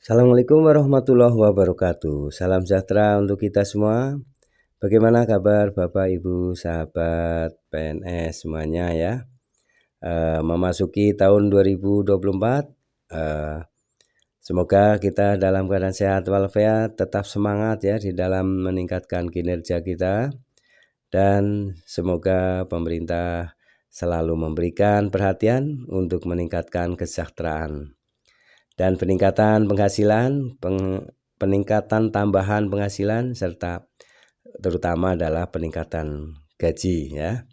Assalamualaikum warahmatullahi wabarakatuh. Salam sejahtera untuk kita semua. Bagaimana kabar Bapak Ibu sahabat PNS semuanya ya? Memasuki tahun 2024, semoga kita dalam keadaan sehat walafiat, tetap semangat ya di dalam meningkatkan kinerja kita, dan semoga pemerintah selalu memberikan perhatian untuk meningkatkan kesejahteraan dan peningkatan penghasilan, peningkatan tambahan penghasilan, serta terutama adalah peningkatan gaji ya,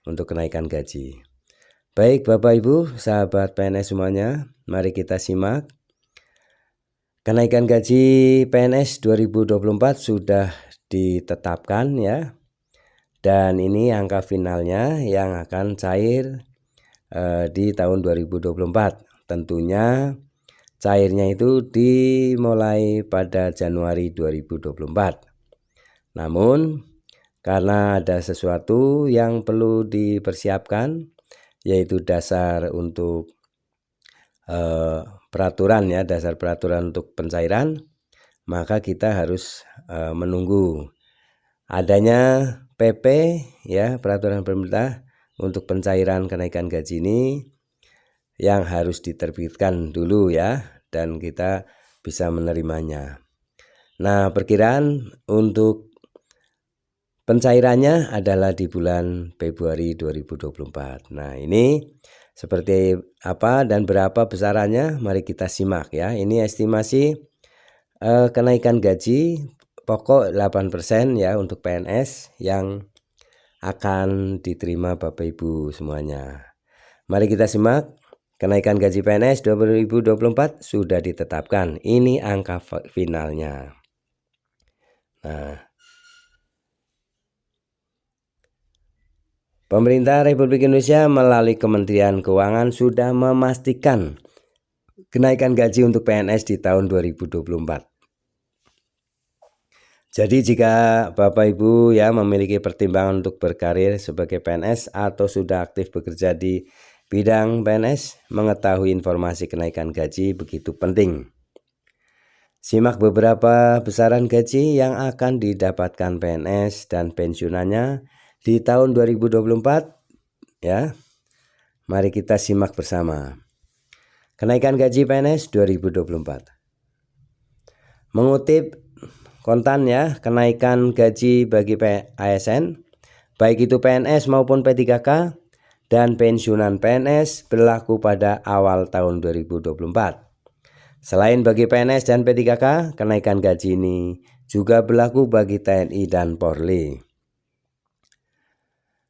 untuk kenaikan gaji. Baik Bapak Ibu sahabat PNS semuanya, mari kita simak. Kenaikan gaji PNS 2024 sudah ditetapkan ya, dan ini angka finalnya yang akan cair di tahun 2024. Tentunya cairnya itu dimulai pada Januari 2024. Namun karena ada sesuatu yang perlu dipersiapkan, yaitu dasar untuk peraturan ya, dasar peraturan untuk pencairan, maka kita harus menunggu adanya PP ya, peraturan pemerintah untuk pencairan kenaikan gaji ini yang harus diterbitkan dulu ya, dan kita bisa menerimanya. Nah, perkiraan untuk pencairannya adalah di bulan Februari 2024. Nah, ini seperti apa dan berapa besarannya, mari kita simak ya. Ini estimasi kenaikan gaji pokok 8% ya untuk PNS yang akan diterima Bapak Ibu semuanya. Mari kita simak. Kenaikan gaji PNS 2024 sudah ditetapkan. Ini angka finalnya. Nah, Pemerintah Republik Indonesia melalui Kementerian Keuangan sudah memastikan kenaikan gaji untuk PNS di tahun 2024. Jadi jika Bapak Ibu ya memiliki pertimbangan untuk berkarir sebagai PNS atau sudah aktif bekerja di bidang PNS, mengetahui informasi kenaikan gaji begitu penting. Simak beberapa besaran gaji yang akan didapatkan PNS dan pensiunannya di tahun 2024 ya. Mari kita simak bersama. Kenaikan gaji PNS 2024. Mengutip kontan ya, kenaikan gaji bagi ASN, baik itu PNS maupun P3K, dan pensiunan PNS berlaku pada awal tahun 2024. Selain bagi PNS dan P3K, kenaikan gaji ini juga berlaku bagi TNI dan Polri.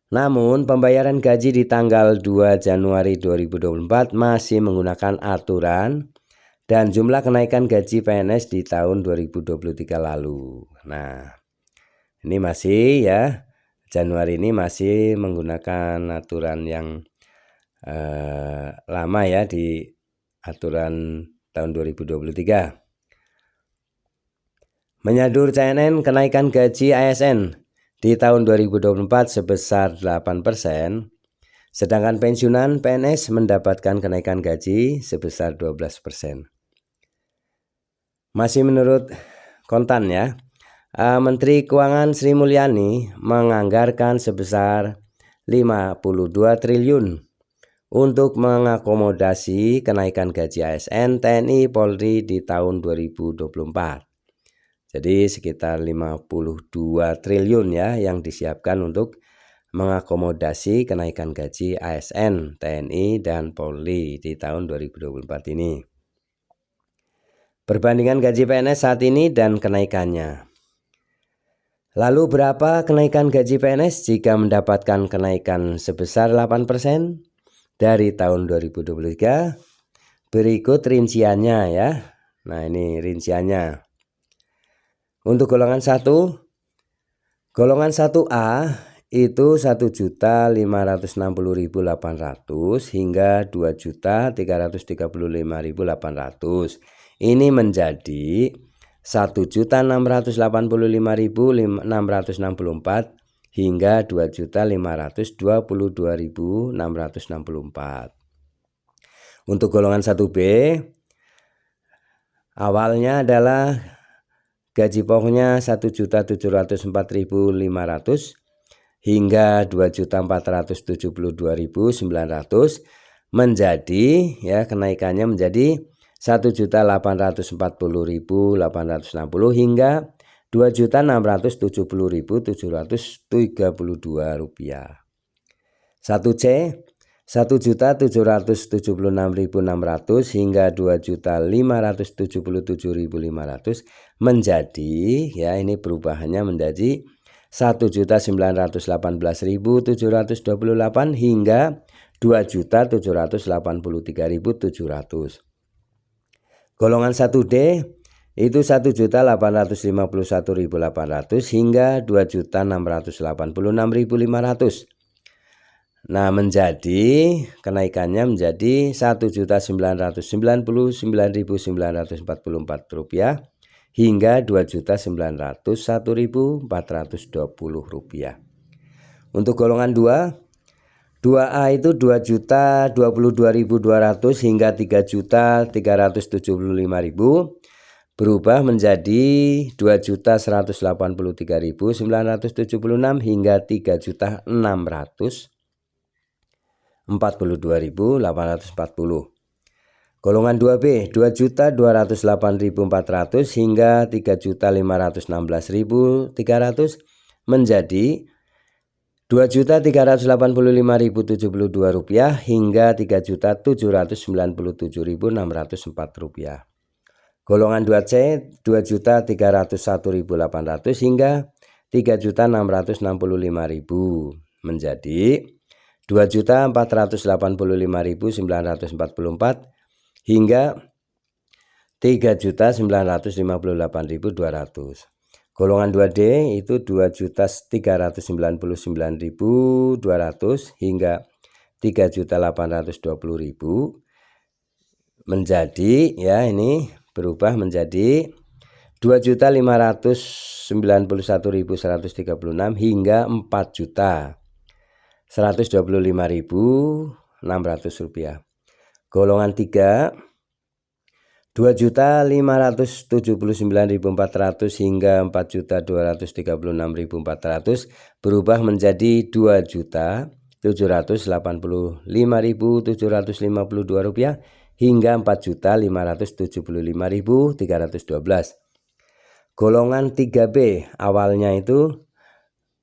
Namun pembayaran gaji di tanggal 2 Januari 2024 masih menggunakan aturan dan jumlah kenaikan gaji PNS di tahun 2023 lalu. Nah, ini masih ya, Januari ini masih menggunakan aturan yang lama ya, di aturan tahun 2023. Menyadur CNN kenaikan gaji ASN di tahun 2024 sebesar 8%, sedangkan pensiunan PNS mendapatkan kenaikan gaji sebesar 12%. Masih menurut kontan ya, Menteri Keuangan Sri Mulyani menganggarkan sebesar 52 triliun untuk mengakomodasi kenaikan gaji ASN, TNI, Polri di tahun 2024. Jadi sekitar 52 triliun ya yang disiapkan untuk mengakomodasi kenaikan gaji ASN, TNI, dan Polri di tahun 2024 ini. Perbandingan gaji PNS saat ini dan kenaikannya. Lalu berapa kenaikan gaji PNS jika mendapatkan kenaikan sebesar 8% dari tahun 2023? Berikut rinciannya ya. Nah, ini rinciannya. Untuk golongan 1, golongan 1A itu 1.560.800 hingga 2.335.800. Ini menjadi 1.685.664 hingga 2.522.664. Untuk golongan 1B Awalnya adalah gaji pokoknya 1.704.500 hingga 2.472.900 menjadi ya kenaikannya menjadi 1.840.860 hingga 2.670.732 rupiah. 1C 1.776.600 hingga 2.577.500 menjadi ya ini perubahannya menjadi 1.918.728 hingga 2.783.700. Golongan 1D itu 1.851.800 hingga 2.686.500. Nah menjadi kenaikannya menjadi 1.999.944 rupiah hingga 2.901.420 rupiah. Untuk golongan 2A itu 2.022.200 hingga 3.375.000 berubah menjadi 2.183.976 hingga 3.642.840. Golongan 2B 2.208.400 hingga 3.516.300 menjadi 2.385.072 rupiah hingga 3.797.604 rupiah. Golongan 2C 2.301.800 hingga 3.665.000 menjadi 2.485.944 hingga 3.958.200. Golongan 2D itu 2.399.200 hingga 3.820.000 menjadi ya ini berubah menjadi 2.591.136 hingga 4.125.600 rupiah. Golongan 3 2.579.400 hingga 4.236.400 berubah menjadi 2.785.752 rupiah hingga 4.575.312. Golongan 3B awalnya itu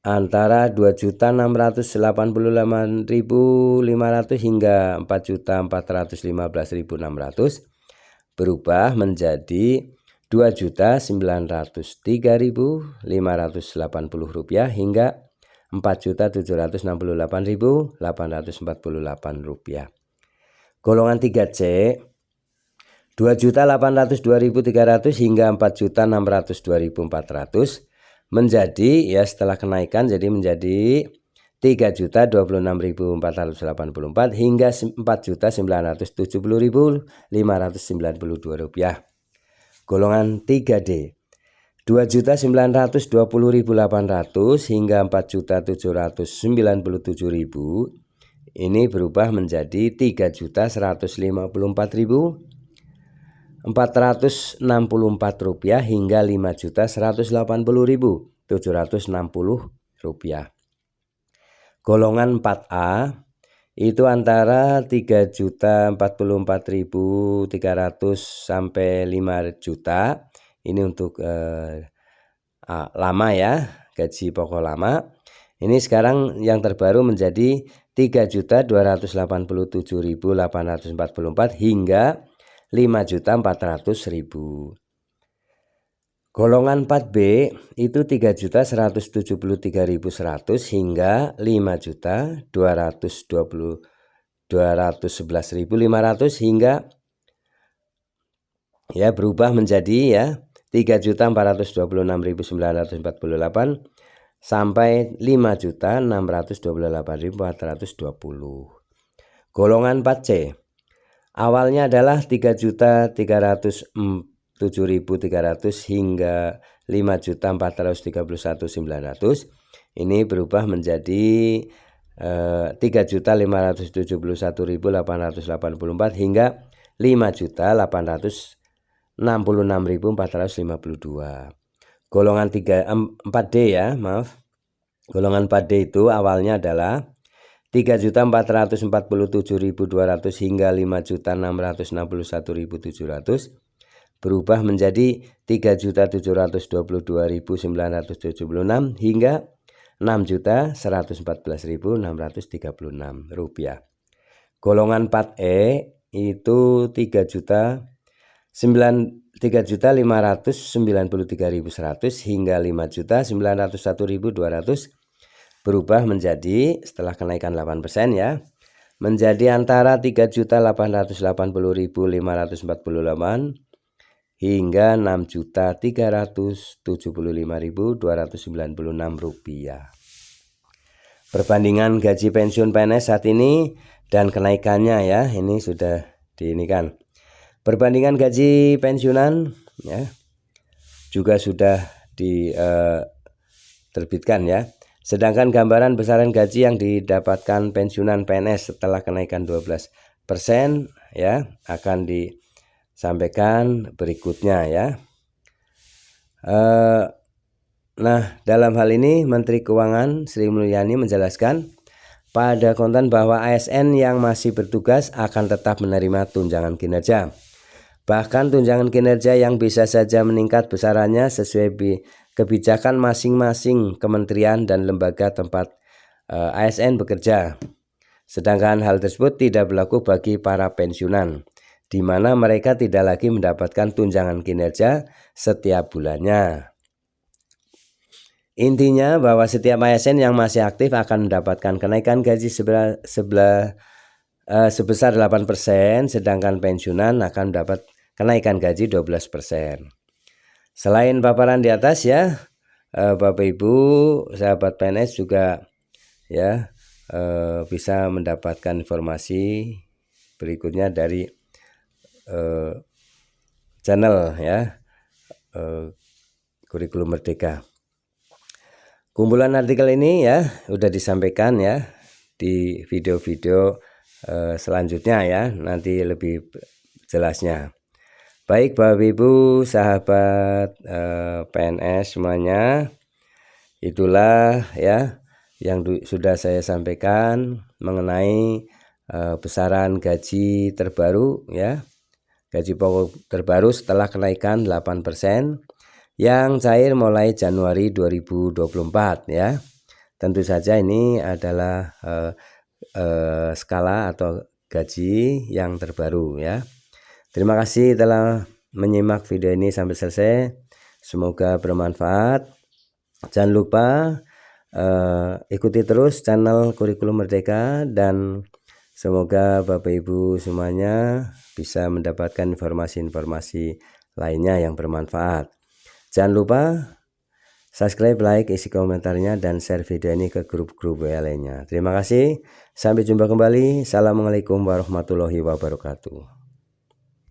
antara 2.688.500 hingga 4.415.600 berubah menjadi 2.903.580 rupiah hingga 4.768.848 rupiah. Golongan 3C 2.802.300 hingga 4.602.400 menjadi ya setelah kenaikan jadi menjadi 3.026.484 hingga 4.970.592 rupiah. Golongan 3D 2.920.800 hingga 4.797.000 ini berubah menjadi 3.154.464 rupiah hingga 5.180.760 rupiah. Golongan 4A itu antara 3.044.300 sampai 5 juta. Ini untuk lama ya, gaji pokok lama. Ini sekarang yang terbaru menjadi 3.287.844 hingga 5.400.000. Golongan 4B itu 3.173.100 hingga 5.211.500 hingga ya berubah menjadi ya 3.426.948 sampai 5.628.420. Golongan 4C awalnya adalah 3.307.300 hingga 5.431.900. Ini berubah menjadi 3.571.884 hingga 5.800.000 66.452. Golongan 4D ya, maaf. Golongan 4D itu awalnya adalah 3.447.200 hingga 5.661.700 berubah menjadi 3.722.976 hingga 6.114.636 rupiah. Golongan 4E itu 3.593.100 hingga 5.901.200 berubah menjadi, setelah kenaikan 8% ya, menjadi antara 3.880.548 hingga 6.375.296 rupiah. Perbandingan gaji pensiun PNS saat ini dan kenaikannya ya, ini sudah diinikan. Perbandingan gaji pensiunan ya juga sudah diterbitkan ya. Sedangkan gambaran besaran gaji yang didapatkan pensiunan PNS setelah kenaikan 12% ya akan disampaikan berikutnya ya. Nah, dalam hal ini Menteri Keuangan Sri Mulyani menjelaskan pada konten bahwa ASN yang masih bertugas akan tetap menerima tunjangan kinerja. Bahkan tunjangan kinerja yang bisa saja meningkat besarannya sesuai kebijakan masing-masing kementerian dan lembaga tempat ASN bekerja. Sedangkan hal tersebut tidak berlaku bagi para pensiunan, di mana mereka tidak lagi mendapatkan tunjangan kinerja setiap bulannya. Intinya bahwa setiap ASN yang masih aktif akan mendapatkan kenaikan gaji sebesar 8%, sedangkan pensiunan akan mendapat kenaikan gaji 12%. Selain paparan di atas ya, Bapak Ibu sahabat PNS juga ya bisa mendapatkan informasi berikutnya dari channel ya Kurikulum Merdeka. Kumpulan artikel ini ya udah disampaikan ya di video-video selanjutnya ya, nanti lebih jelasnya. Baik Bapak Ibu sahabat PNS semuanya, itulah ya yang sudah saya sampaikan mengenai besaran gaji terbaru ya, gaji pokok terbaru setelah kenaikan 8% yang cair mulai Januari 2024 ya. Tentu saja ini adalah skala atau gaji yang terbaru ya. Terima kasih telah menyimak video ini sampai selesai. Semoga bermanfaat. Jangan lupa ikuti terus channel Kurikulum Merdeka dan semoga Bapak Ibu semuanya bisa mendapatkan informasi-informasi lainnya yang bermanfaat. Jangan lupa subscribe, like, isi komentarnya, dan share video ini ke grup-grup WA lainnya. Terima kasih. Sampai jumpa kembali. Assalamualaikum warahmatullahi wabarakatuh.